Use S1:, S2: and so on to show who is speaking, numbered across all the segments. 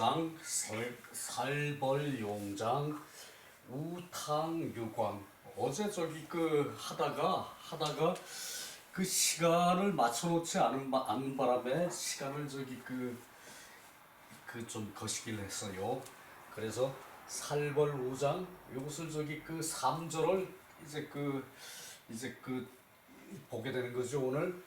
S1: 살벌오장, 살벌용장, 우탕유광. 어제 저기 하다가 그 시간을 맞춰놓지 않은 바람에 시간을 저기 좀 거시기를 했어요. 그래서 살벌우장 이것을 저기 3절을 이제 보게 되는 거죠. 오늘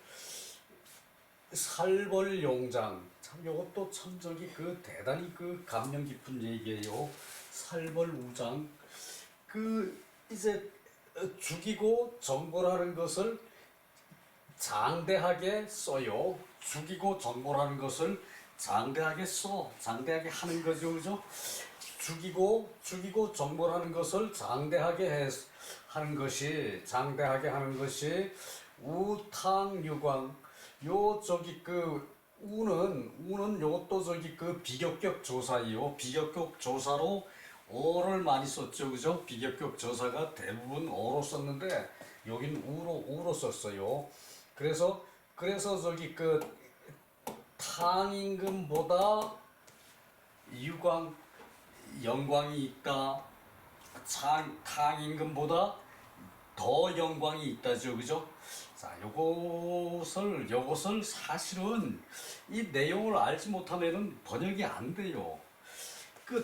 S1: 살벌용장, 참 요것도 참 저기 대단히 감명 깊은 얘기예요. 살벌우장, 이제 죽이고 정벌하는 것을 장대하게 써요. 죽이고 정벌하는 것을 장대하게 장대하게 하는 거죠, 그죠? 죽이고 정벌하는 것을 장대하게 하는 것이 우탕유광. 요 저기 우는 요것도 저기 비격격 조사이요. 비격격 조사로 어를 많이 썼죠, 그죠? 비격격 조사가 대부분 어로 썼는데 여긴 우로 썼어요. 그래서 저기 탕임금보다 영광이 있다. 탕임금보다 더 영광이 있다죠, 그죠? 자, 요것을 사실은 이 내용을 알지 못하면은 번역이 안 돼요.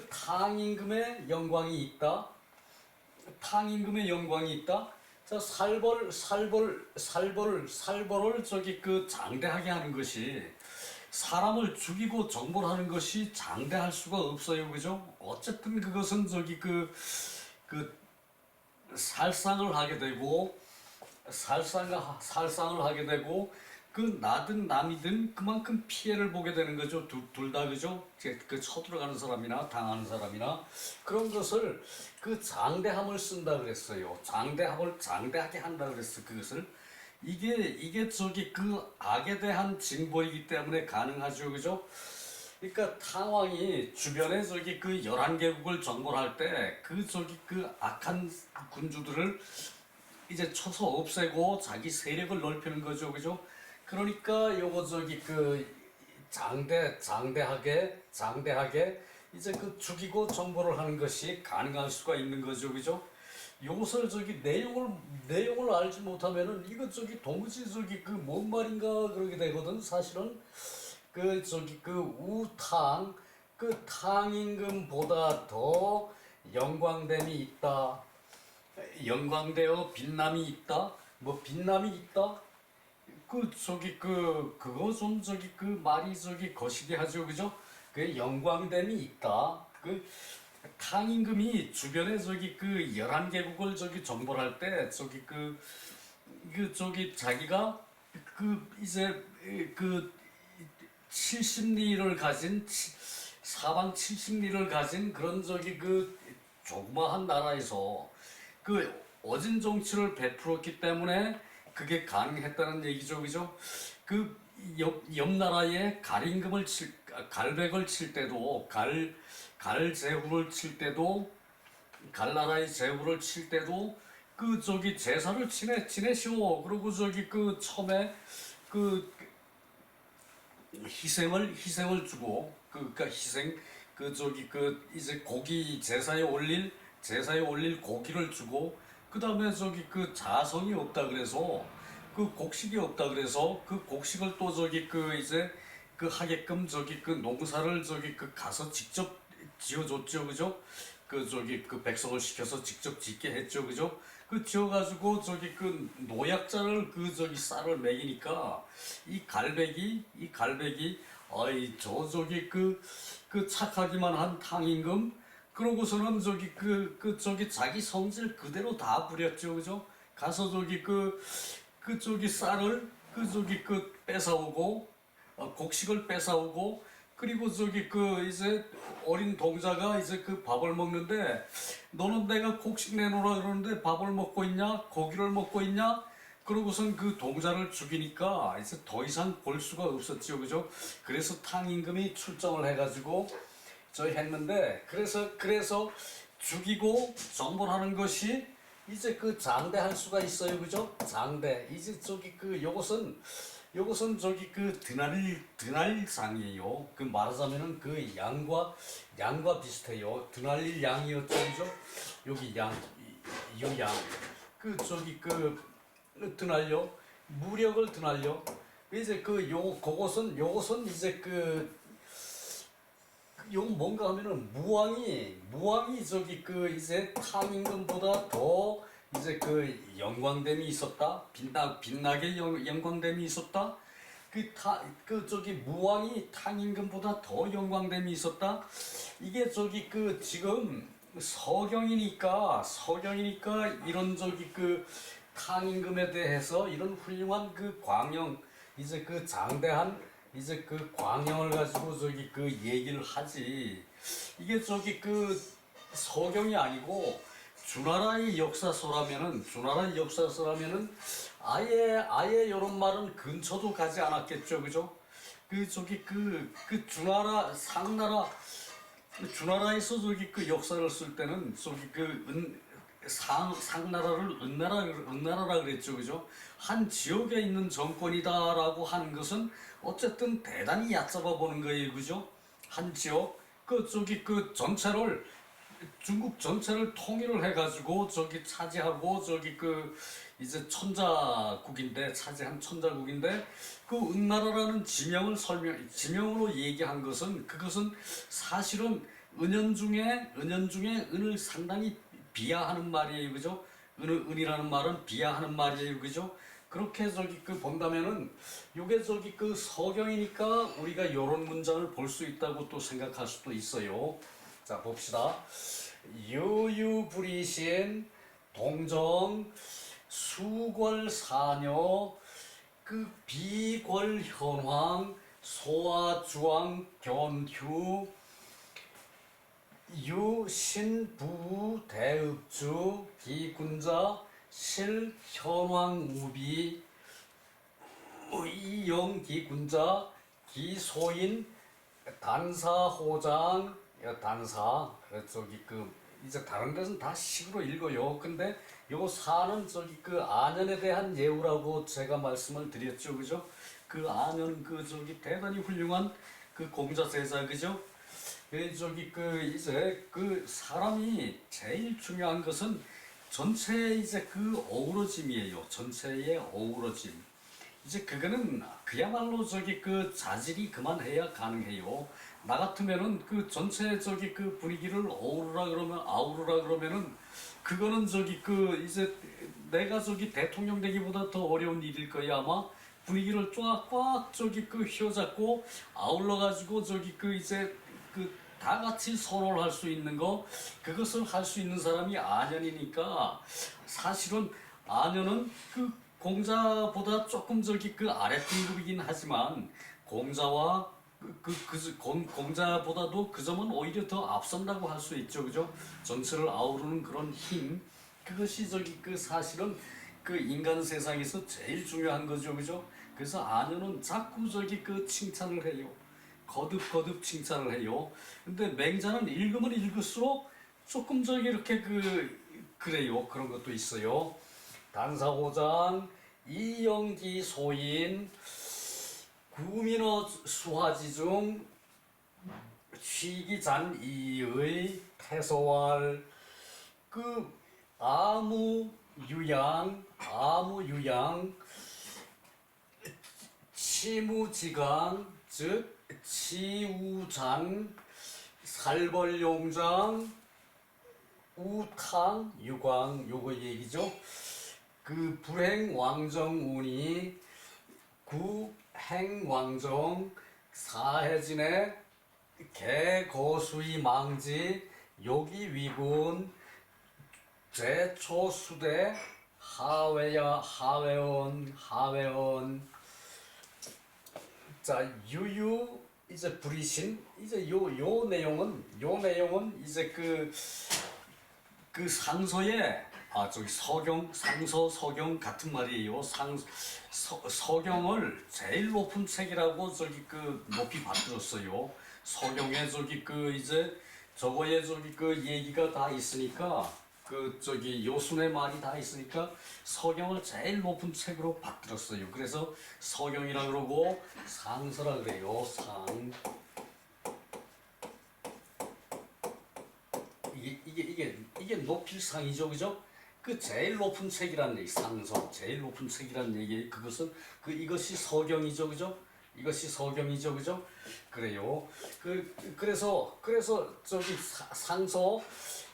S1: 탕임금의 영광이 있다. 탕임금의 영광이 있다. 자, 살벌을 저기 장대하게 하는 것이, 사람을 죽이고 정벌하는 것이 장대할 수가 없어요, 그죠? 어쨌든 그것은 저기 살상을 하게 되고, 나든 남이든 그만큼 피해를 보게 되는 거죠. 둘 다, 그죠? 쳐들어가는 사람이나 당하는 사람이나. 그런 것을 장대함을 쓴다 그랬어요. 장대하게 한다 그랬어, 그것을. 이게 저기 악에 대한 징벌이기 때문에 가능하죠, 그죠? 그러니까 탕왕이 주변에 저기 11개국을 정벌할 때 악한 군주들을 이제 쳐서 없애고 자기 세력을 넓히는 거죠, 그죠? 그러니까 요거 저기 장대하게 이제 죽이고 정벌을 하는 것이 가능할 수가 있는 거죠, 그죠? 요것을 저기 내용을 알지 못하면은 이거 저기 도무지 저기 뭔 말인가 그러게 되거든. 사실은 우탕, 탕임금보다 더 영광됨이 있다. 영광되어 빛남이 있다. 뭐 빛남이 있다. 그거 좀 말이 거시기 하죠, 그죠? 영광됨이 있다. 탕임금이 주변에 11개국을 정벌할 때 자기가 이제 70리를 가진 사방 70리를 가진 그런 조그마한 나라에서 어진 정치를 베풀었기 때문에 그게 가능했다는 얘기죠, 그죠? 옆 나라에 갈백을 칠 때도, 갈제후를 칠 때도, 갈나라의 제후를 칠 때도, 제사를 지내시오. 그리고 처음에, 희생을 주고, 이제 제사에 올릴 고기를 주고, 그 다음에 자성이 없다 그래서, 곡식이 없다 그래서, 곡식을 또 이제, 하게끔 농사를 가서 직접 지어줬죠, 그죠? 백성을 시켜서 직접 짓게 했죠, 그죠? 지어가지고 노약자를 쌀을 먹이니까 이 갈백이 어이 착하기만 한 탕임금, 그러고서는 자기 성질 그대로 다 부렸죠, 그죠? 가서 쌀을 뺏어오고, 곡식을 뺏어오고, 그리고 이제 어린 동자가 이제 밥을 먹는데, 너는 내가 곡식 내놓으라 그러는데 밥을 먹고 있냐? 고기를 먹고 있냐? 그러고선 동자를 죽이니까 이제 더 이상 볼 수가 없었죠, 그죠? 그래서 탕임금이 출정을 해가지고 했는데, 그래서 죽이고 정벌하는 것이 이제 장대할 수가 있어요, 그죠? 장대. 이제 요것은 요것은 저기 그 드날릴상이에요. 그 말하자면은 그 양과 비슷해요. 드날릴 양이었죠, 그죠? 여기 양, 이 양. 그 저기 그 드날려 무력을 드날려. 이제 그것은 이제 요건 뭔가 하면은 무왕이 저기 그 이제 탕임금보다 더 이제 그 영광됨이 있었다. 빛나게 영광됨이 있었다. 저기 무왕이 탕임금보다 더 영광됨이 있었다. 이게 저기 그 지금 서경이니까 이런 저기 그 탕임금에 대해서 이런 훌륭한 그 광영 이제 그 장대한 이제 그 광영을 가지고 저기 그 얘기를 하지. 이게 저기 그 서경이 아니고 주나라의 역사서라면은 아예 이런 말은 근처도 가지 않았겠죠, 그죠? 그 저기 그 주나라에서 저기 그 역사를 쓸 때는 저기 상나라를 은나라라 그랬죠, 그죠? 한 지역에 있는 정권이다라고 하는 것은 어쨌든 대단히 얕잡아 보는 거예요, 그죠? 한 지역 중국 전체를 통일을 해가지고 저기 차지하고 저기 그 이제 차지한 천자국인데 그 은나라라는 지명으로 얘기한 것은 그것은 사실은 은연중에 은을 상당히 비하하는 말이에요, 그죠? 은이라는 말은 비하하는 말이에요, 그죠? 그렇게 저기 그 본다면은 요게 저기 그 서경이니까 우리가 요런 문장을 볼 수 있다고 또 생각할 수도 있어요. 자, 봅시다. 유유불이신 동정 수궐사녀 그 비궐현황 소아주왕 견휴 유신부대읍주 기군자 실현왕우비 이영기군자 기소인 단사호장 단사 저기 그 이제 다른 데는 다 식으로 읽어요. 근데 요 사는 저기 그 안연에 대한 예우라고 제가 말씀을 드렸죠, 그죠? 그 안연 그 저기 대단히 훌륭한 그 공자제자, 그죠? 저기 그 이제 그 사람이 제일 중요한 것은 전체 이제 그 어우러짐이에요. 전체의 어우러짐. 이제 그거는 그야말로 저기 그 자질이 그만해야 가능해요. 나 같으면은 그 전체 저기 그 분위기를 아우르라 그러면은 그거는 저기 그 이제 내가 저기 대통령 되기보다 더 어려운 일일 거야 아마. 분위기를 쫙꽉 저기 그 휘어잡고 아울러 가지고 저기 그 이제 그 다 같이 선호를 할 수 있는 거 그것을 할 수 있는 사람이 안연이니까 사실은 안연은 그 공자보다 조금 저기 그 아래 등급이긴 하지만 공자와 공자보다도 그 점은 오히려 더 앞선다고 할 수 있죠, 그죠? 전체를 아우르는 그런 힘 그것이 저기 그 사실은 그 인간 세상에서 제일 중요한 거죠, 그죠? 그래서 안연은 자꾸 저기 그 칭찬을 해요. 거듭 칭찬을 해요. 근데 맹자는 읽으면 읽을수록 조금 저기 이렇게 그래요. 그런 것도 있어요. 단사호장, 이영기 소인, 구민어 수화지 중 취기잔이의 태소활, 그 아무유양, 치무지강, 즉 치우잔, 살벌용장, 우탕, 유광 요거 얘기죠. 그 불행왕정운이 구행왕정 사해진의 개거수이 망지 요기 위군 제초수대 하회원 자 유유 이제 불이신 이제 요 내용은 이제 그 상서에 저기 서경 같은 말이에요. 서경을 제일 높은 책이라고 저기 그 높이 받들었어요. 서경에 저기 그 이제 저거에 저기 그 얘기가 다 있으니까 그 저기 요순의 말이 다 있으니까 서경을 제일 높은 책으로 받들었어요. 그래서 서경이라 그러고 상서라 그래요. 이게 높일상이죠, 그죠? 그 제일 높은 책이란 얘기, 상서 제일 높은 책이란 얘기, 그것은 이것이 서경이죠, 그죠? 이것이 서경이죠, 그죠? 그래요. 그래서 저기 상서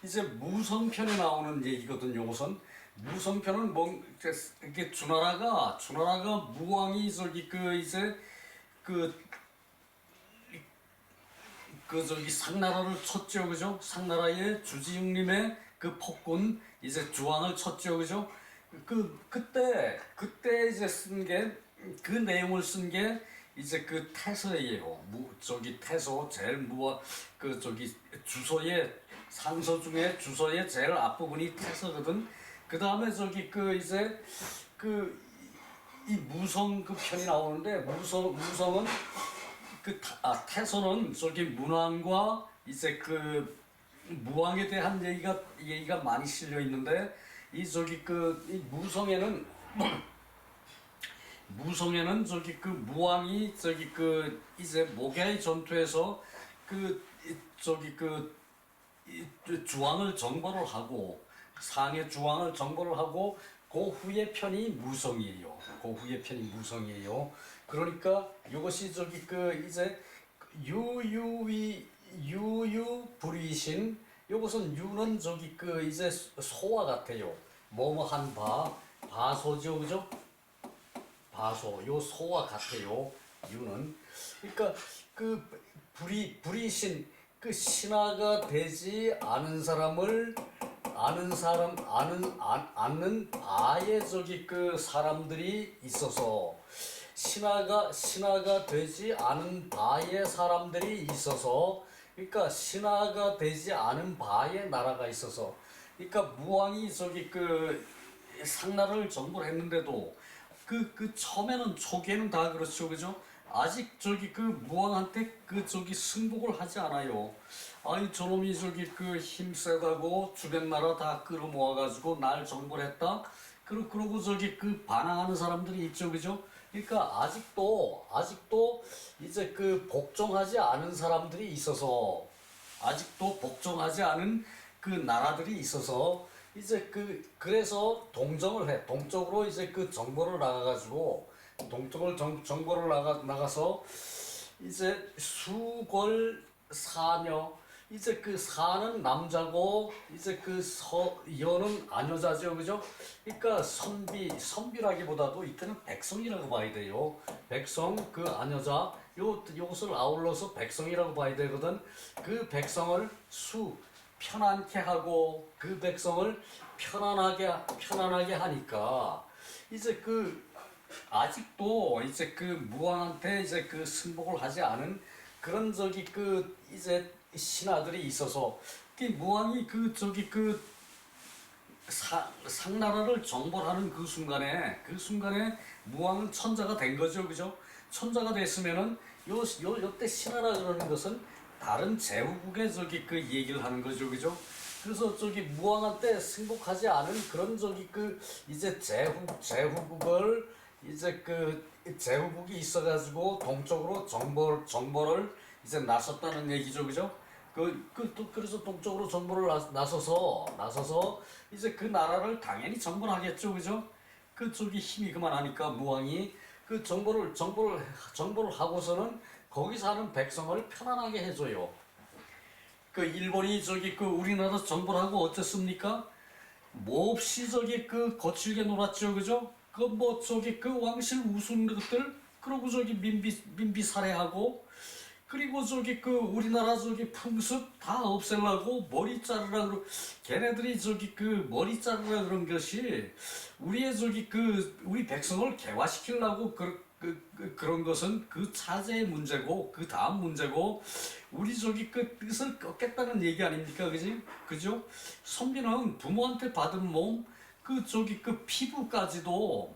S1: 이제 무성편에 나오는 얘기거든요. 우선 무성편은 뭐 이렇게 주나라가 무왕이 저기 저기 상나라를 쳤죠, 그죠? 상나라의 주지웅님의 그 폭군 이제 주왕을 쳤죠, 그죠? 그때 이제 쓴 게 그 내용을 쓴 게 이제 그 태서예요. 저기 태서 제일 그 저기 주서의 상서 중에 주서의 제일 앞부분이 태서거든. 그 다음에 저기 이제 이 무성 그 편이 나오는데 무성은 태서는 저기 문왕과 이제 무왕에 대한 얘기가 많이 실려 있는데 이 무성에는 저기 무왕이 저기 이제 모개의 전투에서 주왕을 정벌을 하고 상해 주왕을 정벌을 하고 그 후의 편이 무성이에요. 그러니까 이것이 저기 이제 유유불이신 이것은 유는 저기 이제 소와 같아요. 뭐뭐한 바소죠, 그죠? 바소 요 소와 같아요. 유는 그러니까 불이신 신하가 되지 않은 사람을 않는 바의 저기 사람들이 있어서 신하가 되지 않은 바의 사람들이 있어서 그러니까 신하가 되지 않은 바의 나라가 있어서 그러니까 무왕이 저기 상나라를 정벌했는데도 처음에는 초기에는 다 그렇죠, 그죠? 아직 저기 무왕한테 저기 승복을 하지 않아요. 아니 저놈이 저기 힘세다고 주변 나라 다 끌어모아가지고 날 정벌했다. 그러고 저기 반항하는 사람들이 있죠, 그죠? 그러니까 아직도 이제 복종하지 않은 사람들이 있어서 아직도 복종하지 않은 나라들이 있어서 이제 그래서 동정을 해. 동쪽으로 이제 정벌을 나가가지고 정벌을 나가서 이제 수궐사녀 이제 사는 남자고 이제 여는 아녀자죠, 그죠? 그러니까 선비라기보다도 이때는 백성이라고 봐야 돼요. 백성 아녀자 요것을 아울러서 백성이라고 봐야 되거든. 그 백성을 편안케 하고 그 백성을 편안하게 하니까 이제 아직도 이제 무왕한테 이제 승복을 하지 않은 그런 저기 이제 신하들이 있어서 무왕이 상나라를 정벌하는 그 순간에 무왕은 천자가 된 거죠, 그죠? 천자가 됐으면은 요때 신하라 그러는 것은 다른 제후국의 저기 얘기를 하는 거죠, 그죠? 그래서 저기 무왕한테 승복하지 않은 그런 저기 이제 제후국을 이제 제후국이 있어가지고 동쪽으로 정벌을 이제 나섰다는 얘기죠, 그죠? 그래서 동쪽으로 정벌을 나서서 이제 나라를 당연히 정벌하겠죠, 그죠? 저기 힘이 그만하니까 무왕이 정벌을 하고서는 거기 사는 백성을 편안하게 해줘요. 일본이 저기 우리나라 정벌하고 어땠습니까? 몹시 저기 거칠게 놀았죠, 그죠? 뭐 저기 왕실 우스운 것들 그러고 저기 민비 살해하고 그리고 저기 우리나라 저기 풍습 다 없애려고 머리 자르라 걔네들이 저기 머리 자르라 그런 것이 우리의 저기 우리 백성을 개화시키려고 그런 것은 차제의 문제고 다음 문제고 우리 저기 뜻을 꺾겠다는 얘기 아닙니까, 그죠? 선비는 부모한테 받은 몸 저기 피부까지도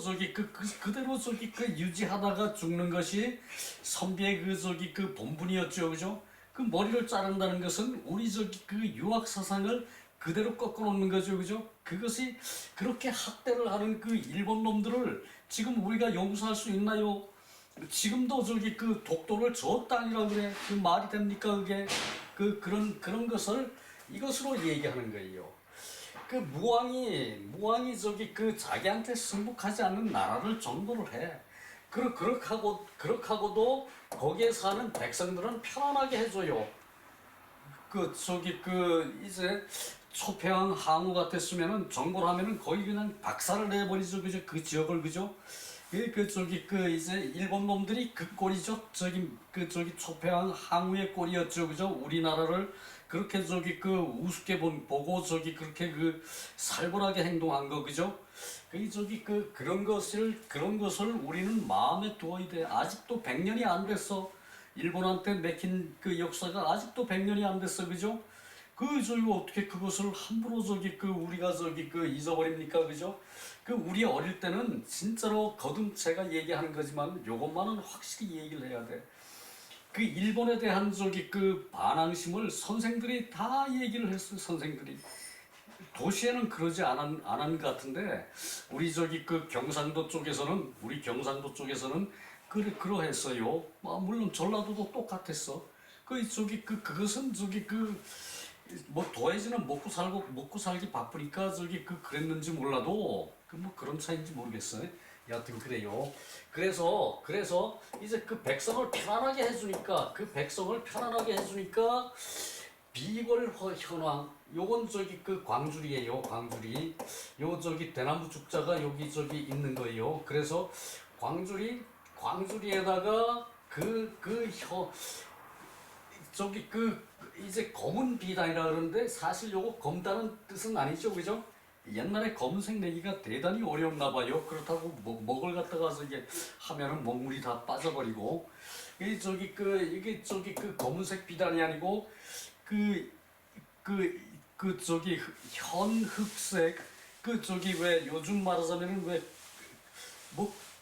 S1: 저기 그대로 저기 유지하다가 죽는 것이 선비의 저기 본분이었죠, 그죠? 머리를 자른다는 것은 우리 저기 유학 사상을 그대로 꺾어 놓는 거죠, 그죠? 그것이 그렇게 학대를 하는 그 일본 놈들을 지금 우리가 용서할 수 있나요? 지금도 저기 그 독도를 저 땅이라 그래. 그 말이 됩니까, 그게? 그런 것을 이것으로 얘기하는 거예요. 그 무왕이 저기 그 자기한테 승복하지 않는 나라를 정벌을 해. 그렇게 하고도 거기에 사는 백성들은 편안하게 해줘요. 이제 초평 항우 같았으면은 정벌하면은 거의 그냥 박살을 내버리죠, 그죠? 그 지역을, 그죠? 이제 일본 놈들이 그 꼴이죠. 초평 항우의 꼴이었죠, 그죠? 우리나라를 그렇게 우습게 보고 그렇게 살벌하게 행동한 거, 그죠? 그런 것을 우리는 마음에 두어야 돼. 아직도 100년이 안 됐어. 일본한테 맥힌 그 역사가 아직도 100년이 안 됐어, 그죠? 어떻게 그것을 함부로 우리가 잊어버립니까, 그죠? 우리 어릴 때는 진짜로 제가 얘기하는 거지만 요것만은 확실히 얘기를 해야 돼. 일본에 대한 반항심을 선생들이 다 얘기를 했어요, 선생들이. 도시에는 그러지 않은 것 같은데, 우리 경상도 쪽에서는 그러했어요. 물론 전라도도 똑같았어. 그것은 도해지는 먹고 살기 바쁘니까 그랬는지 몰라도 그런 차이인지 모르겠어요. 여하튼 그래요. 그래서 이제 백성을 편안하게 해주니까 비월 현황 요건 광주리예요. 광주리. 대나무 죽자가 여기 있는 거예요. 그래서 광주리에다가 이제 검은 비단이라 그러는데 사실 요거 검다는 뜻은 아니죠, 그죠? 옛날에 검은색 내기가 대단히 어려웠나 봐요. 그렇다고 먹을 갖다가 이게 하면은 먹물이 다 빠져버리고 이게 검은색 비단이 아니고 현흑색 왜 요즘 말하자면은 왜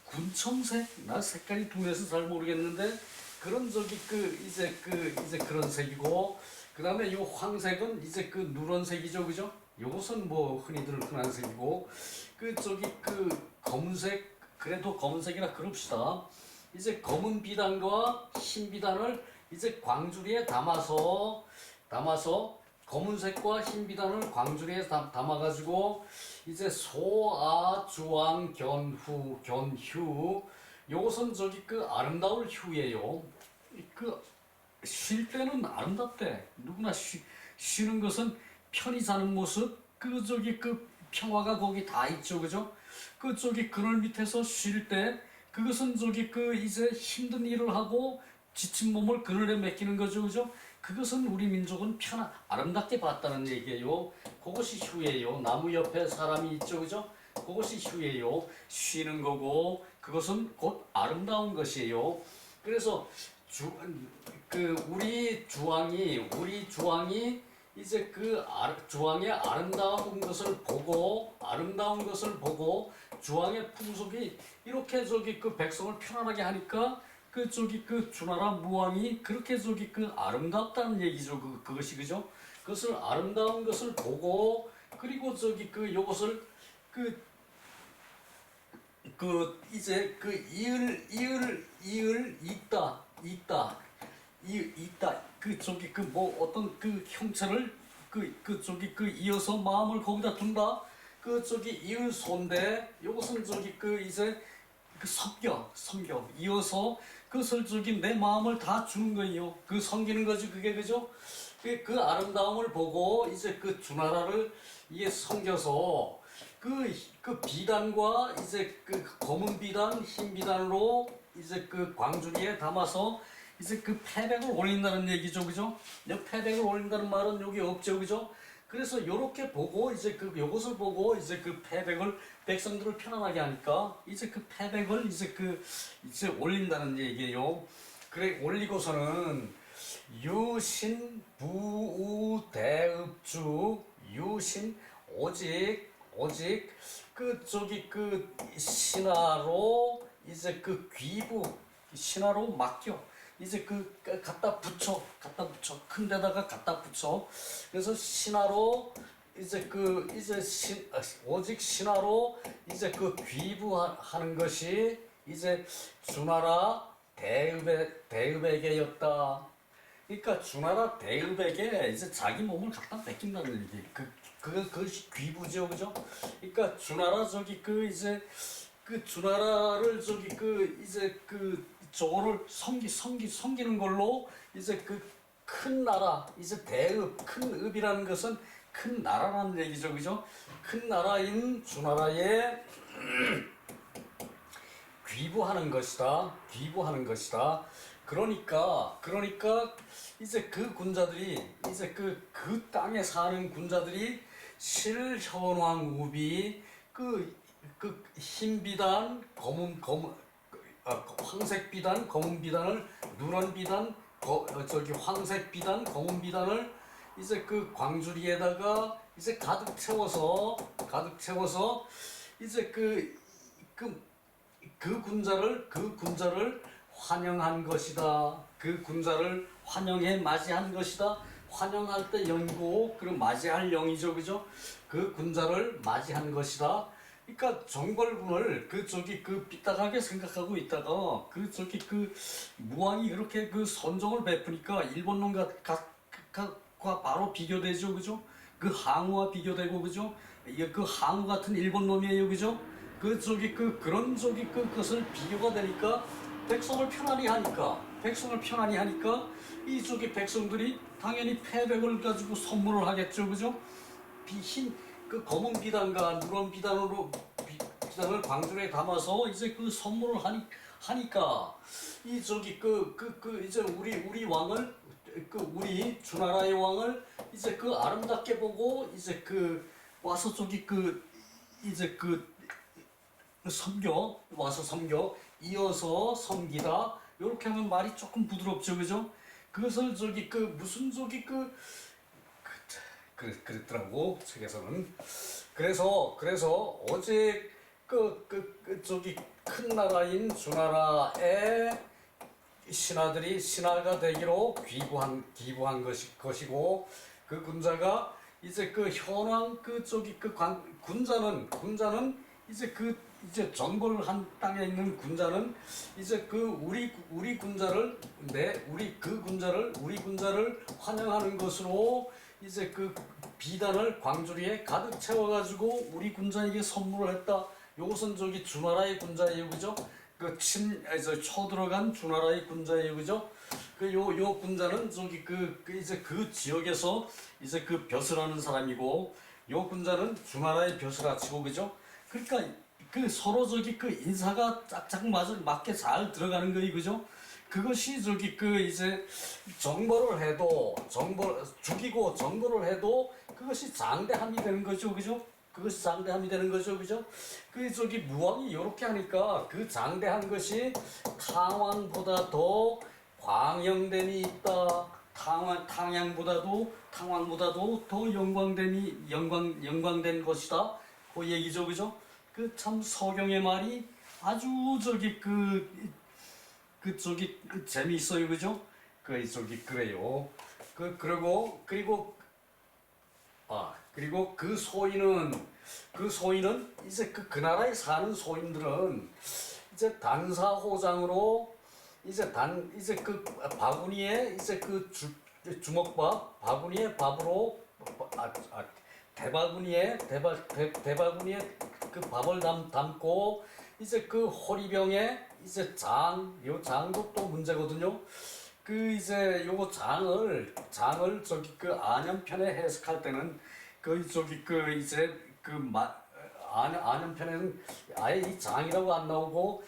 S1: 군청색? 나 색깔이 둔해서 잘 모르겠는데 그런 이제 그런 색이고 그다음에 요 황색은 이제 누런색이죠, 그죠? 요것은 흔히들 흔한 색이고 검은색 그래도 검은색이라 그럽시다. 이제 검은 비단과 흰 비단을 이제 광주리에 담아서 검은색과 흰 비단을 광주리에 담아가지고 이제 소아 주왕 견휴 요것은 아름다울 휴예요. 쉴 때는 아름답대. 누구나 쉬는 것은 편히 사는 모습 평화가 거기 다 있죠, 그죠? 그늘 밑에서 쉴 때 그것은 이제 힘든 일을 하고 지친 몸을 그늘에 맡기는 거죠, 그죠? 그것은 우리 민족은 아름답게 봤다는 얘기예요. 그것이 휴예요. 나무 옆에 사람이 있죠, 그죠? 그것이 휴예요. 쉬는 거고 그것은 곧 아름다운 것이에요. 그래서 우리 주왕이 이제 주왕의 아름다운 것을 보고 주왕의 풍속이 이렇게 백성을 편안하게 하니까 주나라 무왕이 그렇게 아름답다는 얘기죠. 그것이, 그죠? 그것을 아름다운 것을 보고 그리고 요것을 이제 이을 있다 어떤 형체를 이어서 마음을 거기다 둔다. 이을소인데 요것은 이제 섬겨 이어서 그것을 내 마음을 다 주는 거예요. 섬기는 거지, 그게, 그죠? 아름다움을 보고 이제 주나라를 이게 섬겨서 비단과 이제 검은 비단, 흰 비단으로 이제 광주리에 담아서 이제 패백을 올린다는 얘기죠, 그죠? 패백을 올린다는 말은 여기 없죠, 그죠? 그래서 요렇게 보고 이제 요것을 보고 이제 패백을 백성들을 편안하게 하니까 이제 패백을 이제 올린다는 얘기예요. 그래 올리고서는 유신 부우 대읍주 유신 오직 신하로 이제 귀부 신하로 맡겨 이제 갖다 붙여 큰 데다가 갖다 붙여. 그래서 신하로 이제 오직 신하로 이제 그 귀부하는 것이 이제 주나라 대읍에게였다. 그러니까 주나라 대읍에게 이제 자기 몸을 갖다 맡긴다는 얘기. 그것이 귀부죠, 그죠? 그러니까 주나라 그 주나라를 이제 저거를 섬기는 걸로 이제 그 큰 나라, 이제 대읍, 큰 읍이라는 것은 큰 나라라는 얘기죠, 그죠? 큰 나라인 주나라에 귀부하는 것이다. 귀부하는 것이다. 그러니까 이제 그 군자들이 이제 그 땅에 사는 군자들이 실현왕후비 흰 비단, 황색 비단, 검은 비단을 누런 비단, 황색 비단, 검은 비단을 이제 그 광주리에다가 이제 가득 채워서 이제 그 군자를 환영한 것이다. 그 군자를 환영해 맞이한 것이다. 환영할 때 영이고 그럼 맞이할 영이죠, 그죠? 그 군자를 맞이한 것이다. 그러니까 정벌군을 그 삐딱하게 생각하고 있다가 무왕이 이렇게 그 선정을 베푸니까 일본 놈과 바로 비교되죠, 그죠? 그 항우와 비교되고, 그죠? 이게 그 항우 같은 일본 놈이에요, 그죠? 그런 그것을 비교가 되니까 백성을 편안히 하니까 백성들이 당연히 패백을 가지고 선물을 하겠죠, 그죠? 그 검은 비단과 누런 비단을 광주에 담아서 이제 그 선물을 하니까 이제 우리 왕을 우리 주나라의 왕을 이제 아름답게 보고 이제 와서 이제 섬겨 이어서 섬기다 이렇게 하면 말이 조금 부드럽죠, 그죠? 그것을 무슨 그랬더라고 책에서는. 그래서 어제 큰 나라인 주나라에 신하가 되기로 기부한 것이고 그 군자가 이제 현황 군자는 이제 정벌을 한 땅에 있는 군자는 이제 우리 군자를 우리 군자를 환영하는 것으로 이제 비단을 광주리에 가득 채워가지고 우리 군자에게 선물을 했다. 요것은 주나라의 군자예요, 그죠? 쳐들어간 주나라의 군자예요, 그죠? 요 군자는 이제 그 지역에서 이제 벼슬하는 사람이고, 요 군자는 주나라의 벼슬아치고, 그죠? 그러니까 서로 인사가 짝짝 맞게 잘 들어가는 거예요, 그죠? 그것이 이제 죽이고 정벌을 해도 그것이 장대함이 되는 거죠, 그죠? 그것이 장대함이 되는 거죠, 그죠? 무왕이 이렇게 하니까 그 장대한 것이 탕왕보다 더 광영됨이 있다. 탕왕보다도 더 영광된 것이다. 그 얘기죠, 그죠? 참 서경의 말이 아주 재미있어요, 그죠? 그래요. 그리고 그 소인은 이제 그 나라에 사는 소인들은 이제 단사호장으로 이제 바구니에 이제 주먹밥 바구니에 밥으로 대바구니에 밥을 담고 이제 호리병에 이제 요 장도 또 문제거든요. 이제 요거 장을 안연편에 해석할 때는 안연편에는 아예 이 장이라고 안 나오고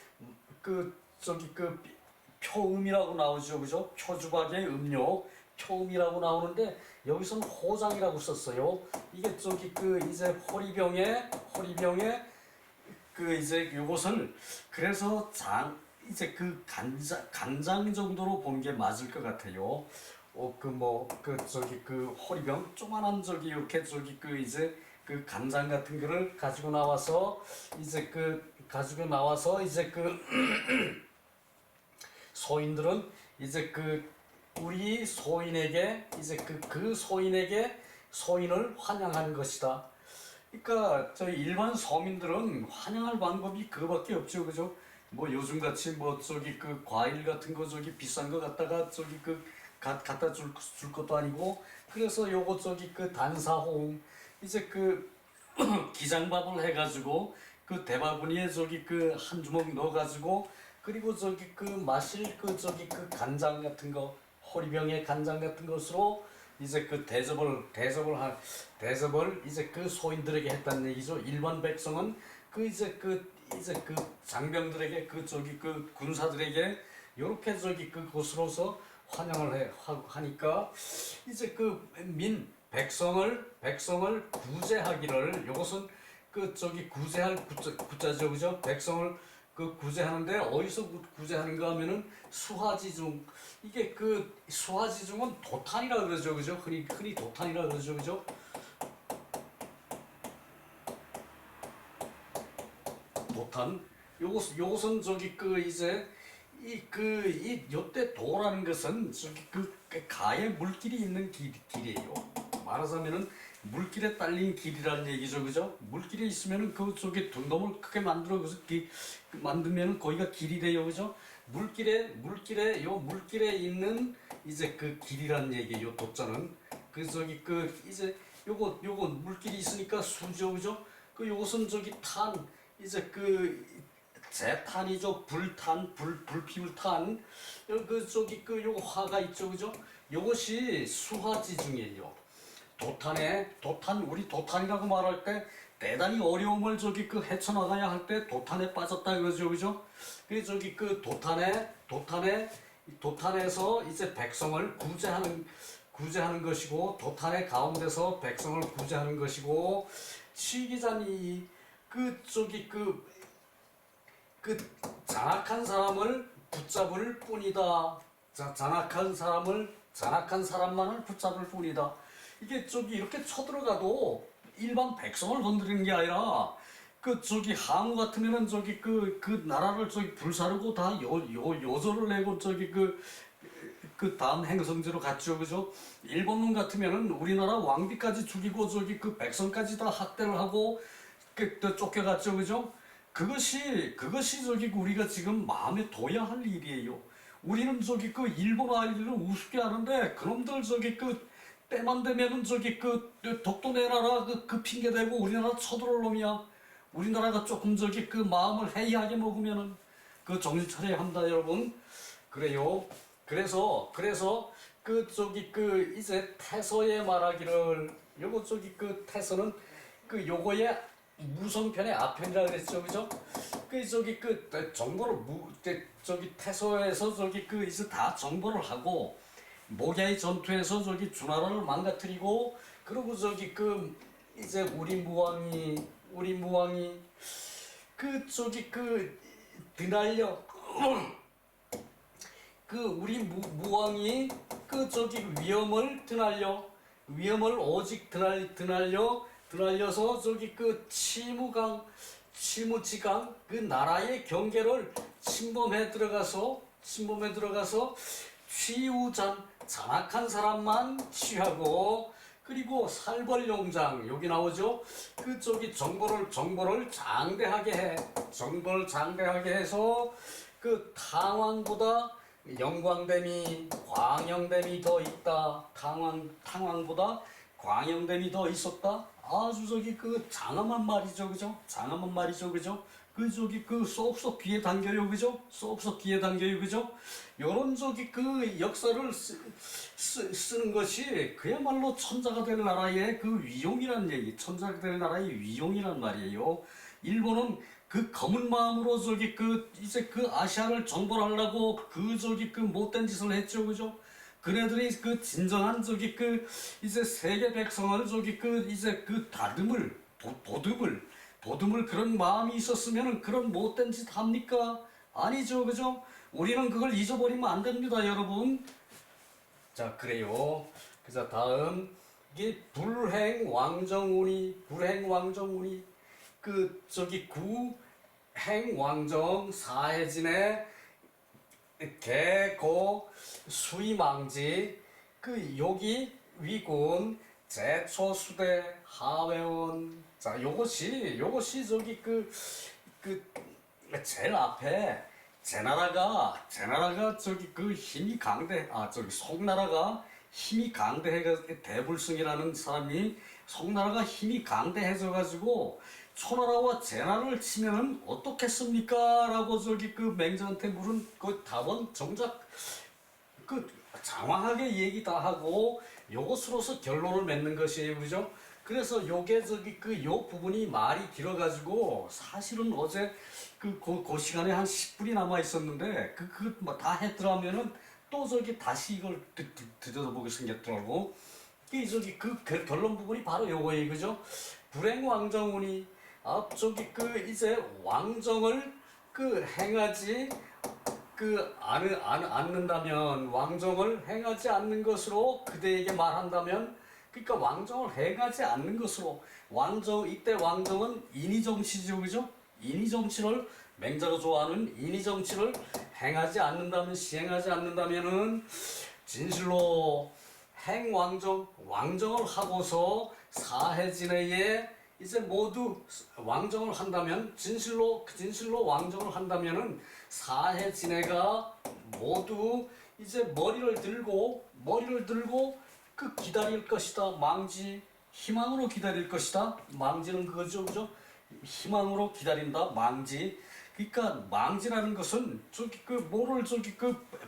S1: 표음이라고 나오죠, 그죠? 표주박의 음료 표음이라고 나오는데 여기서는 호장이라고 썼어요. 이게 이제 호리병에 이제 요것을 그래서 이제 간장 정도로 본 게 맞을 것 같아요. 호리병 조만한 이렇게 이제 간장 같은 거를 가지고 나와서 이제 소인들은 이제 우리 소인에게 이제 소인에게 소인을 환영한 것이다. 그러니까 저희 일반 서민들은 환영할 방법이 그거밖에 없죠, 그죠? 뭐 요즘같이 뭐 저기 그 과일 같은 거 저기 비싼 거 갖다가 저기 그 갖다 줄 것도 아니고, 그래서 요거 저기 그 단사호응 이제 그 기장밥을 해가지고 그 대바구니에 저기 그 한 주먹 넣어가지고, 그리고 저기 그 마실 그 저기 그 간장 같은 거, 호리병의 간장 같은 것으로 이제 그 대접을 이제 그 소인들에게 했다는 얘기죠. 일반 백성은 그 이제 그 장병들에게 그 저기 그 군사들에게 요렇게 저기 그 곳으로서 환영을 하니까 이제 그 백성을 구제하기를, 요것은 그 저기 구제할 구자죠, 그죠? 백성을 그 구제하는데 어디서 구제하는가 하면은 수하지중, 이게 그 수하지중은 도탄이라 그러죠, 그죠? 흔히 도탄이라 그러죠, 그죠? 도탄. 요것은 저기 그 이제 이 요때 도라는 것은 저기 그 가에 물길이 있는 길이에요. 말하자면은 물길에 딸린 길이라는 얘기죠, 그죠? 물길에 있으면은 그 저기 둔덤을 크게 만들어서 만들면은 거기가 길이 돼요, 그죠? 물길에 있는 이제 그 길이라는 얘기예요. 도자는 그 저기 그 이제 요거 물길이 있으니까 수죠, 그죠? 그 요것은 저기 이제 그 재탄이죠. 불피울탄. 그 저기 그 요거 화가 있죠, 그죠? 요것이 수화지중이에요. 우리 도탄이라고 말할 때 대단히 어려움을 저기 그 헤쳐나가야 할 때 도탄에 빠졌다 그러죠, 그죠? 그 저기 그 도탄에서 이제 백성을 구제하는 것이고, 도탄의 가운데서 백성을 구제하는 것이고, 치기자니 그 저기 그 잔악한 사람을 붙잡을 뿐이다. 잔악한 사람만을 붙잡을 뿐이다. 이게 저기 이렇게 쳐들어가도 일반 백성을 건드리는 게 아니라 그 저기 항우 같으면은 저기 그 나라를 저기 불사르고 다 요절을 내고 저기 그 다음 행성지로 갔죠, 그죠? 일본군 같으면은 우리나라 왕비까지 죽이고 저기 그 백성까지 다 학대를 하고 또 쫓겨갔죠, 그죠? 그것이 저기 우리가 지금 마음에 둬야 할 일이에요. 우리는 저기 그 일본 아이들을 우습게 하는데, 그놈들 저기 그 때만 되면은 저기 그 독도 내 나라 그 핑계 대고 우리나라 쳐들어올 놈이야. 우리나라가 조금 저기 그 마음을 해이하게 먹으면은 그 정신 차려야 한다, 여러분. 그래요. 그래서 그 저기 그 이제 태서에 말하기를, 요거 저기 그 태서는 그 요거의 무성편의 앞편이라 그랬죠, 그죠? 그 저기 그 정보를 저기 태서에서 저기 그 이제 다 정보를 하고, 모야의 전투에서 저기 주나라를 망가뜨리고, 그리고 저기 그 이제 우리 무왕이 그 저기 그 드날려 그 우리 무왕이 그 저기 위험을 오직 드날려서 저기 그 치무지강 그 나라의 경계를 침범해 들어가서 잔악한 사람만 취하고, 그리고 살벌용장 여기 나오죠. 그 저기 정보를 장대하게 해서 그 탕왕보다 영광됨이 광영됨이 더 있다. 탕왕보다 광영됨이 더 있었다. 아주 저기 그 장엄한 말이죠, 그죠? 그 저기 그 쏙쏙 귀에 담겨요, 그죠? 그죠? 요런 저기 그 역사를 쓰는 것이 그야말로 천자가 될 나라의 그 위용이란 얘기, 천자가 될 나라의 위용이란 말이에요. 일본은 그 검은 마음으로 저기 그 이제 그 아시아를 정벌하려고 그 저기 그 못된 짓을 했죠, 그죠? 그네들이 그 진정한 저기 그 이제 세계 백성을 저기 그 이제 그 보듬을 그런 마음이 있었으면 그런 못된 짓 합니까? 아니죠, 그죠? 우리는 그걸 잊어버리면 안 됩니다, 여러분. 자, 그래요. 그래서 다음 이게 불행왕정운이 그 저기 구행왕정 사해진의 개고 수임왕지 그 여기 위군 제초수대 하회원. 자, 요것이 저기 그 제일 앞에 제나라가 저기 그 힘이 강대, 저기 송나라가 힘이 강대해가 대불승이라는 사람이 송나라가 힘이 강대해져 가지고 초나라와 제나라를 치면은 어떻겠습니까? 라고 저기 그 맹자한테 물은 그 답은 정작 그 장황하게 얘기 다 하고 요것으로서 결론을 맺는 것이에요, 그죠? 그래서 요게 저기 그 요 부분이 말이 길어가지고 사실은 어제 그 시간에 한 10분이 남아 있었는데 다 했더라면은 또 저기 다시 이걸 들여다보게 생겼더라고. 이 저기 그 결론 부분이 바로 요거예요, 그죠? 불행 왕정운이 저기 그 이제 왕정을 행하지 않는다면, 왕정을 행하지 않는 것으로 그대에게 말한다면, 그러니까 왕정을 행하지 않는 것으로, 이때 왕정은 인의정치죠, 그죠? 인의정치를, 맹자가 좋아하는 인의정치를 행하지 않는다면, 시행하지 않는다면은 진실로 왕정을 하고서 사해진에게 이제 모두 왕정을 한다면, 진실로 왕정을 한다면은 사해진해가 모두 이제 머리를 들고 기다릴 것이다. 희망으로 기다릴 것이다. 망지는 그거죠, 그죠? 희망으로 기다린다. 망지. 그러니까 망지라는 것은 뭐를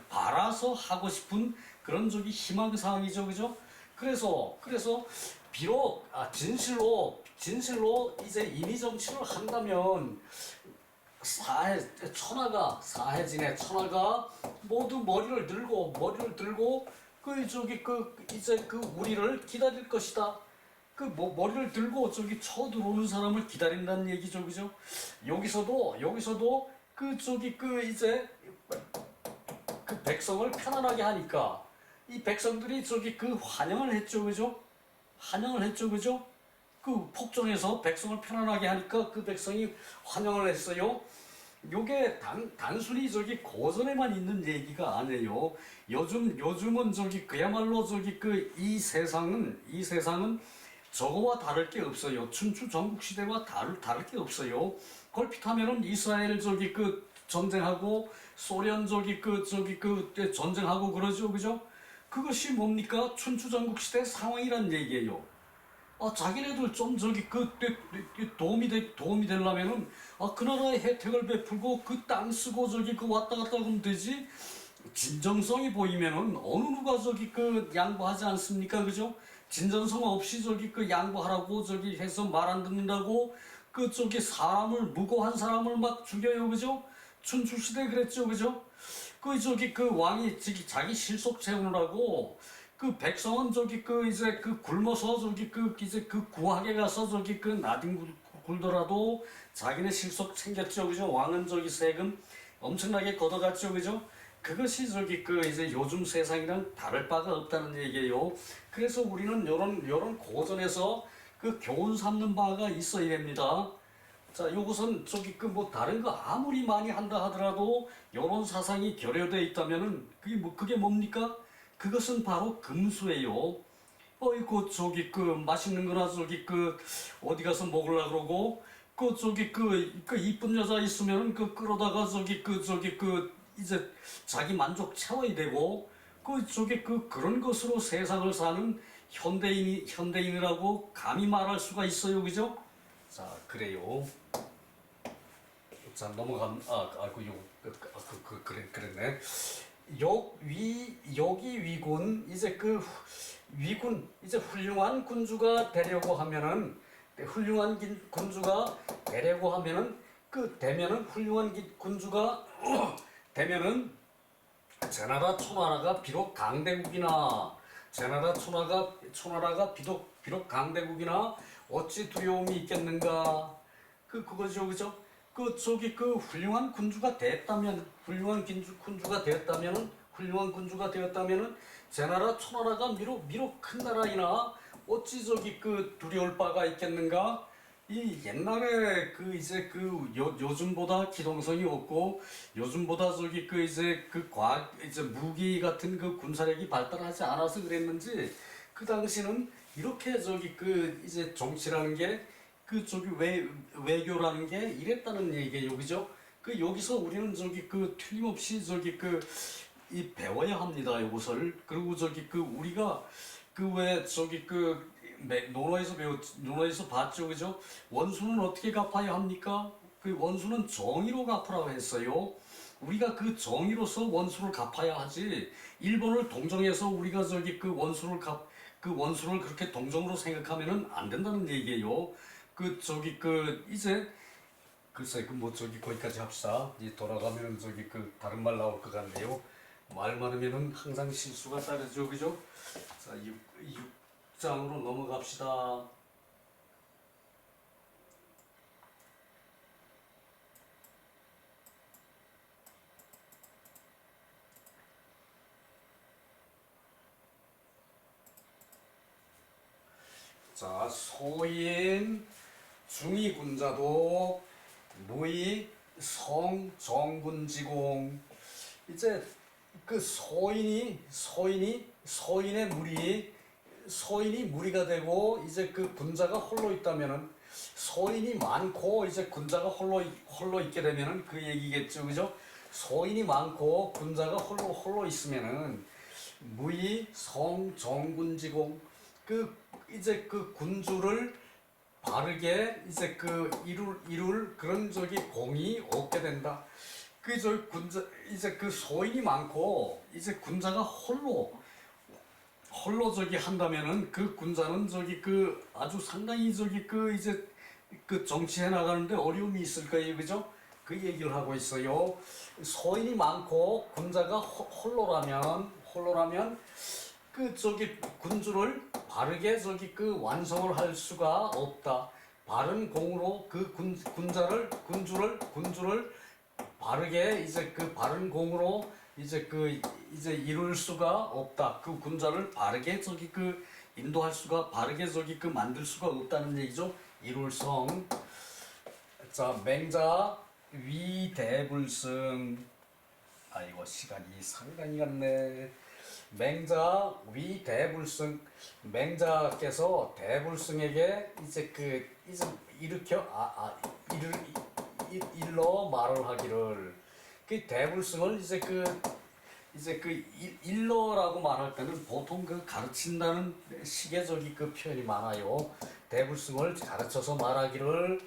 S1: 바라서 하고 싶은 그런 희망사항이죠, 그죠? 그래서 비록 진실로 이제 인의정치를 한다면 사해진의 천하가 모두 머리를 들고 우리를 기다릴 것이다. 머리를 들고 쳐들어오는 사람을 기다린다는 얘기죠, 그죠? 여기서도 이제 백성을 편안하게 하니까 이 백성들이 환영을 했죠, 그죠? 그죠? 폭정에서 백성을 편안하게 하니까 그 백성이 환영을 했어요. 요게 단순히 고전에만 있는 얘기가 아니에요. 요즘은 그야말로 이 세상은 저거와 다를 게 없어요. 춘추 전국 시대와 다를 게 없어요. 걸핏하면은 이스라엘 전쟁하고 소련 전쟁하고 그러죠, 그죠? 그것이 뭡니까? 춘추 전국 시대 상황이란 얘기예요. 자기네들 좀 도움이 되려면은 그 나라의 혜택을 베풀고 그 땅 쓰고 왔다 갔다 하면 되지. 진정성이 보이면은 어느 누가 양보하지 않습니까, 그죠? 진정성 없이 양보하라고 해서 말 안 듣는다고 무고한 사람을 막 죽여요, 그죠? 춘추 시대 그랬죠, 그죠? 왕이 자기 실속 채우느라고 백성은 굶어서 구하게 가서 나뒹 굴더라도 자기네 실속 챙겼죠, 그죠? 왕은 세금 엄청나게 걷어갔죠, 그죠? 그것이 이제 요즘 세상이랑 다를 바가 없다는 얘기예요. 그래서 우리는 요런 고전에서 교훈 삼는 바가 있어야 됩니다. 자, 요것은 뭐 다른 거 아무리 많이 한다 하더라도 요런 사상이 결여되어 있다면은 그게 뭡니까? 그것은 바로 금수예요. 어이구 맛있는 거나 어디 가서 먹으려 그러고 이쁜 여자 있으면은 끌어다가 이제 자기 만족 채워야 되고 그런 것으로 세상을 사는 현대인이라고 감히 말할 수가 있어요, 그죠? 자, 그래요. 자, 그랬네. 여기 위군, 이제 위군, 이제 훌륭한 군주가 되려고 하면은, 훌륭한 군주가 되면은, 제나라 초나라가 비록 강대국이나, 초나라가 비록 강대국이나, 어찌 두려움이 있겠는가? 그거죠, 그죠? 훌륭한 군주가 되었다면은, 제나라, 초나라가 비록 큰 나라이나, 어찌 두려울 바가 있겠는가? 이 옛날에 요즘보다 기동성이 없고, 요즘보다 무기 같은 군사력이 발달하지 않아서 그랬는지, 그 당시는 이렇게 저기 그 이제 정치라는 게 그 저기 외교라는 게 이랬다는 얘기예요, 그죠? 그 여기서 우리는 저기 그 틀림없이 저기 그 이 배워야 합니다, 이것을. 그리고 저기 그 우리가 그 왜 저기 그 논어에서 봤죠, 그죠? 원수는 어떻게 갚아야 합니까? 그 원수는 정의로 갚으라고 했어요. 우리가 그 정의로서 원수를 갚아야 하지. 일본을 동정해서 우리가 저기 그 원수를 그렇게 동정으로 생각하면은 안 된다는 얘기예요. 그 저기 그 이제 글쎄 그 뭐 저기 거기까지 합시다. 이제 돌아가면은 저기 그 다른 말 나올 것 같네요. 말 많으면은 항상 실수가 따르죠, 그죠? 자, 6장으로 넘어갑시다. 자, 소인 중위군자도 무의 성정군지공. 이제 그 소인이 무리가 되고 이제 그 군자가 홀로 있다면은 소인이 많고 이제 군자가 홀로 있게 되면은 그 얘기겠죠, 그죠? 소인이 많고 군자가 홀로 있으면은 무의 성정군지공. 그 이제 그 군주를 바르게 이제 그 이룰 그런 저기 공이 없게 된다. 그 저 군자 이제 그 소인이 많고 이제 군자가 홀로 저기 한다면은 그 군자는 저기 그 아주 상당히 저기 그 이제 그 정치해 나가는데 어려움이 있을 거예요, 그죠? 그 얘기를 하고 있어요. 소인이 많고 군자가 홀로라면 그 저기 군주를 바르게 저기 그 완성을 할 수가 없다. 바른 공으로 그 군주를 바르게 이제 그 바른 공으로 이제 이룰 수가 없다. 그 군자를 바르게 저기 그 인도할 수가 바르게 저기 그 만들 수가 없다는 얘기죠. 이룰성. 자, 맹자 위대불승. 아이고 시간이 상당히 갔네. 맹자 위대불승. 맹자께서 대불승에게 이제 일러 말을 하기를. 그 대불승을 이제 그 일러라고 말할 때는 보통 그 가르친다는 식의 저기 그 표현이 많아요. 대불승을 가르쳐서 말하기를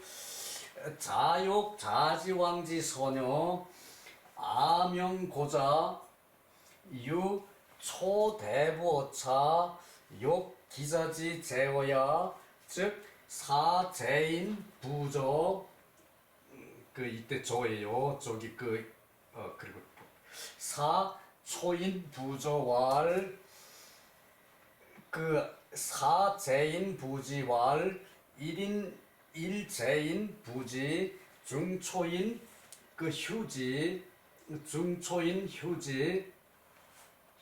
S1: 자욕 자지왕지 소녀 아명고자 유 초대부어차 욕 기자지 제어야 즉 사제인 부저. 그 이때 저예요. 저기 그리고 사초인 부저왈 그 사제인 부지왈 1인 1제인 부지 중초인 그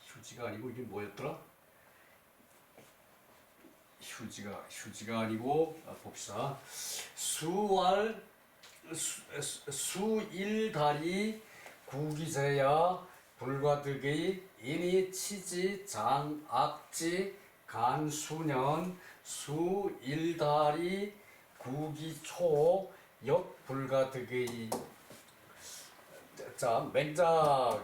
S1: 휴지가 아니고 이게 뭐였더라? 휴지가 아니고 봅시다. 수일다리 구기제야 불과득의 인이 치지 장악지 간수년 수일다리 구기초 역불가득의. 자, 맹자가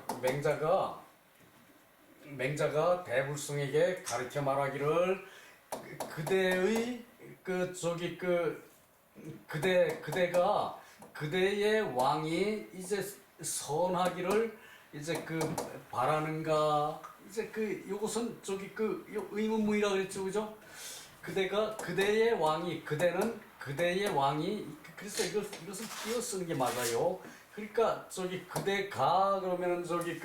S1: 대불승에게 가르쳐 말하기를 그대의 그 저기 그 그대의 왕이 이제 선하기를 이제 그 바라는가. 이제 그 요것은 저기 그 의문문이라 그랬죠, 그죠? 그대의 왕이 그래서 이것을 띄어 쓰는 게 맞아요. 그러니까 저기 그대가 그러면은 저기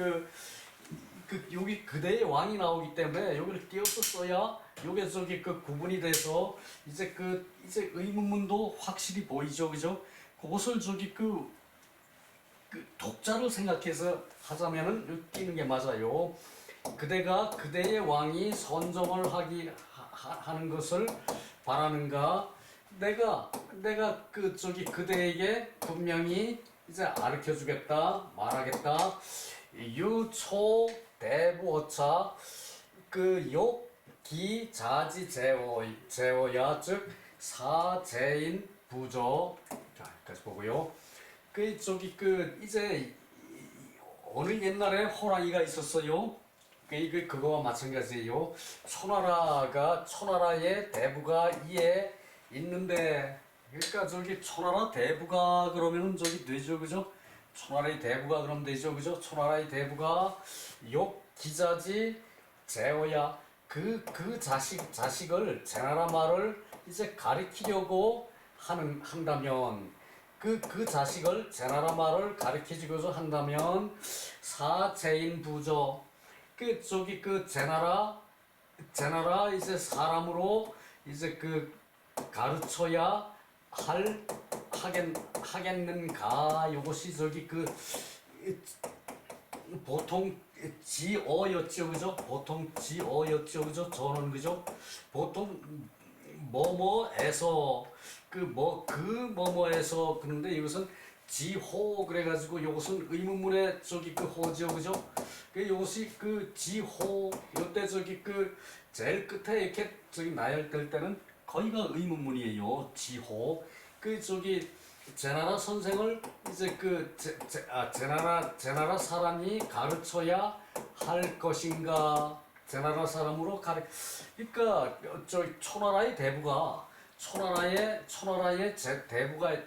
S1: 여기 그대의 왕이 나오기 때문에 여기를 띄어서 써야 요게 저기 그 구분이 돼서 이제 의문문도 확실히 보이죠, 그죠? 그것을 저기 그 독자를 생각해서 하자면은 띄는 게 맞아요. 그대의 왕이 선정을 하는 것을 바라는가? 내가 그 저기 그대에게 분명히 이제 가르쳐 주겠다, 말하겠다. 유초 대부어차 그 욕 기자지제어야 즉 사제인 부조. 자, 여기까지 보고요. 그 저기 그 이제 어느 옛날에 호랑이가 있었어요. 그거와 마찬가지예요. 초나라의 대부가 이에 있는데, 그러니까 저기 초나라 대부가 그러면은 저기 되죠, 그죠? 초나라의 대부가 그럼 되죠, 그죠? 초나라의 대부가 욕 기자지 제어야 그 자식을 제나라 말을 이제 가리키려고 한다면 그 자식을 제나라 말을 가리켜주고서 한다면 사제인 부조 그 저기 그 제나라 이제 사람으로 이제 그 가르쳐야 하겠는가 요것이 저기 그 보통 지어였죠 그죠? 보통 지어였죠 그죠? 저는 그죠? 보통 뭐뭐에서 뭐뭐에서 그런데 이것은 지호 그래가지고 이것은 의문문의 저기 그 호죠 그죠? 그 이것이 그 지호 요때 저기 그 제일 끝에 이렇게 저기 나열될 때는 거의가 의문문이에요. 지호 그 저기 제나라 선생을 이제 제나라 사람이 가르쳐야 할 것인가? 제나라 사람으로 그러니까 저 초나라의 대부가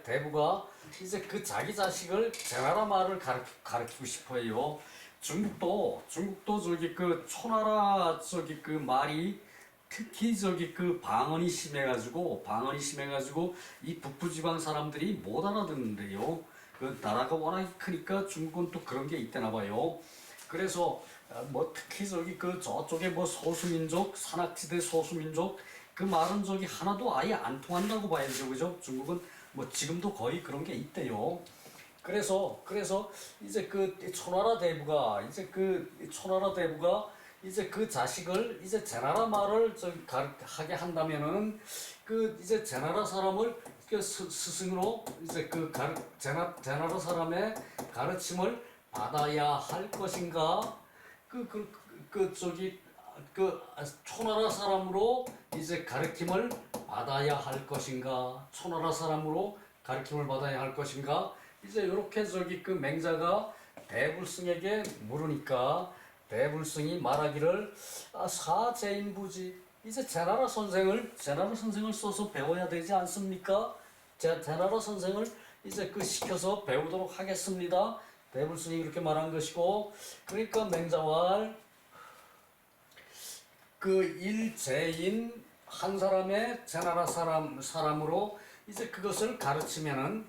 S1: 대부가 이제 그 자기 자식을 제나라 말을 가르치고 싶어요. 중국도 저기 그 초나라 저기 그 말이 특히 저기 그 방언이 심해가지고 이 북부지방 사람들이 못 알아듣는데요. 그 나라가 워낙 크니까 중국은 또 그런 게 있대나 봐요. 그래서 뭐 특히 저기 그 저쪽에 뭐 소수민족 산악지대 소수민족 그 말은 저기 하나도 아예 안 통한다고 봐야죠, 그죠? 중국은 뭐 지금도 거의 그런 게 있대요. 그래서 이제 그 초나라 대부가 이제 그 자식을 이제 제나라 말을 하게 한다면은 그 이제 제나라 사람을 그 스승으로 이제 제나라 사람의 가르침을 받아야 할 것인가? 초나라 사람으로 이제 가르침을 받아야 할 것인가? 초나라 사람으로 가르침을 받아야 할 것인가? 이제 이렇게 저기 그 맹자가 대불승에게 물으니까 대불승이 말하기를 사제인부지 이제 제나라 선생을 써서 배워야 되지 않습니까? 제나라 선생을 이제 시켜서 배우도록 하겠습니다. 대불승이 그렇게 말한 것이고 그러니까 맹자왈 그 일제인 한 사람의 제나라 사람으로 이제 그것을 가르치면은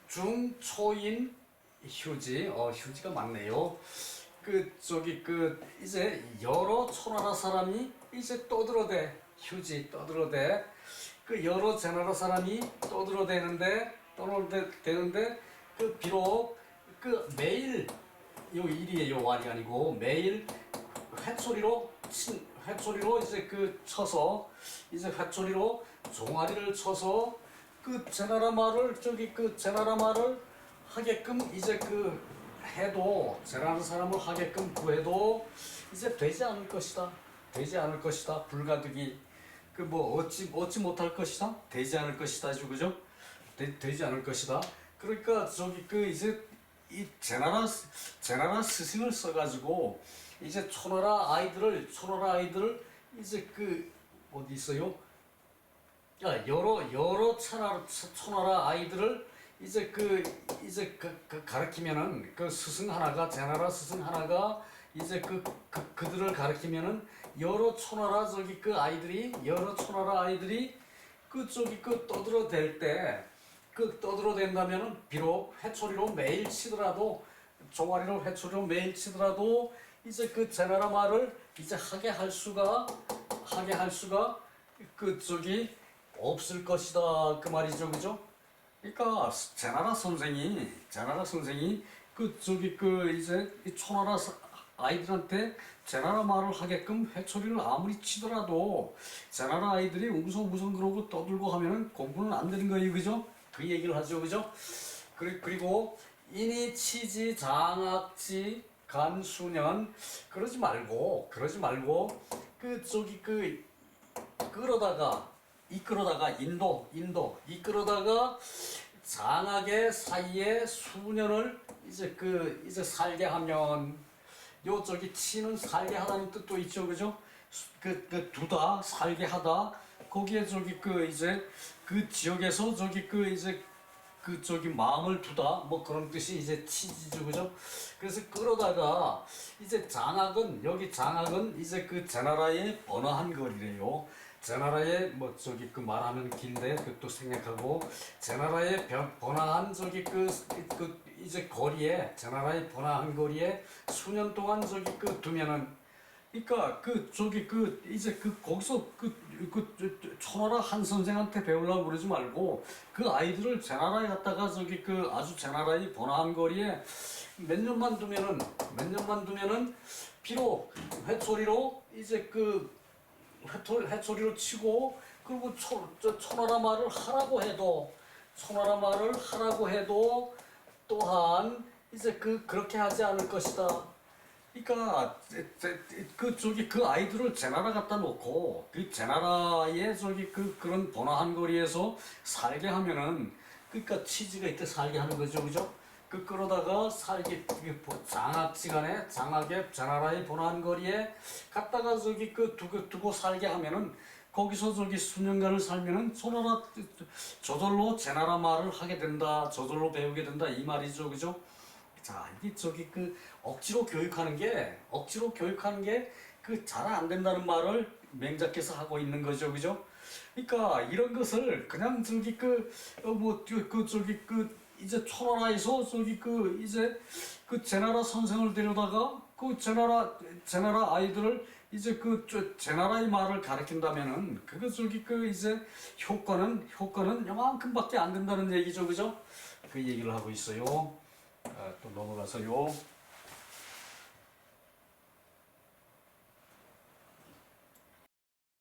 S1: 중초인 휴지가 맞네요. 이제 여러 초나라 사람이 이제 떠들어대 그 여러 제나라 사람이 떠들어대는데 비록 매일 요 일이에요 완이 아니고 매일 회초리로 이제 쳐서 이제 회초리로 종아리를 쳐서 제나라 말을 하게끔 이제 해도 제나라 사람을 하게끔 구해도 이제 되지 않을 것이다. 불가득이 어찌 못할 것이다. 되지 않을 것이다. 그죠? 되지 않을 것이다. 그러니까 이제 이 제나라 스승을 써가지고 이제 초나라 아이들을 이제 어디 있어요? 여러 초나라 아이들을 이제 가르치면은 스승 하나가 제나라 스승 하나가 이제 그들을 가르치면은 여러 초나라 아이들이 떠들어댈 때 떠들어댄다면은 비록 회초리로 매일 치더라도 종아리로 회초리로 매일 치더라도 이제 제나라 말을 이제 하게 할 수가 없을 것이다 그 말이죠, 그죠? 그러니까 제나라 선생이 이제 이 초나라 아이들한테 제나라 말을 하게끔 회초리를 아무리 치더라도 제나라 아이들이 웅성웅성 그러고 떠들고 하면은 공부는 안 되는 거예요, 그죠? 그 얘기를 하죠, 그죠? 그리고 인이 치지 장악지 간수년 그러지 말고 그 저기 그 끌어다가 이끌어다가 인도 이끌어다가 장하게 사이에 수년을 이제 살게 하면 요 저기 치는 살게 하다는 뜻도 있죠, 그죠? 그 두다 살게 하다 거기에 저기 그 이제 그 지역에서 저기 그 이제 그 저기 마음을 두다 뭐 그런 뜻이 이제 치지죠, 그죠? 그래서 끌어다가 이제 장학은 여기 장학은 이제 그 제나라의 번화한 거리래요. 제나라의 뭐 저기 그 말하면 긴데 그것도 생략하고 제나라의 번화한 저기 그 이제 거리에 제나라의 번화한 거리에 수년 동안 저기 그 두면은 그러니까 그 저기 그 이제 그 거기서 초나라 한 선생한테 배우려고 그러지 말고 그 아이들을 제나라에 갔다가 저기 그 아주 제나라의 번화한 거리에 몇 년만 두면은 비록 회초리로 이제 그 회초리로 치고 그리고 초나라 말을 하라고 해도 또한 이제 그렇게 하지 않을 것이다. 그러니까 그 저기 그 아이들을 제나라 갖다 놓고 그 제나라의 저기 그런 번화한 거리에서 살게 하면은 그러니까 치즈가 이때 살게 하는 거죠, 그죠? 그러다가 살게 장학지간에 장학에 제나라의 번화한 거리에 갔다가 저기 두고 살게 하면은 거기서 저기 수년간을 살면은 소나라 저절로 제나라 말을 하게 된다, 저절로 배우게 된다 이 말이죠, 그죠? 자, 이게 저기 억지로 교육하는 게 그 잘 안 된다는 말을 맹자께서 하고 있는 거죠, 그죠? 그러니까 이런 것을 그냥 저기 저기 이제 초나라에서 저기 이제 제나라 선생을 데려다가 제나라 아이들을 이제 제나라의 말을 가르친다면은 그거 저기 이제 효과는 요만큼밖에 안 된다는 얘기죠, 그죠? 그 얘기를 하고 있어요. 또 넘어가서요.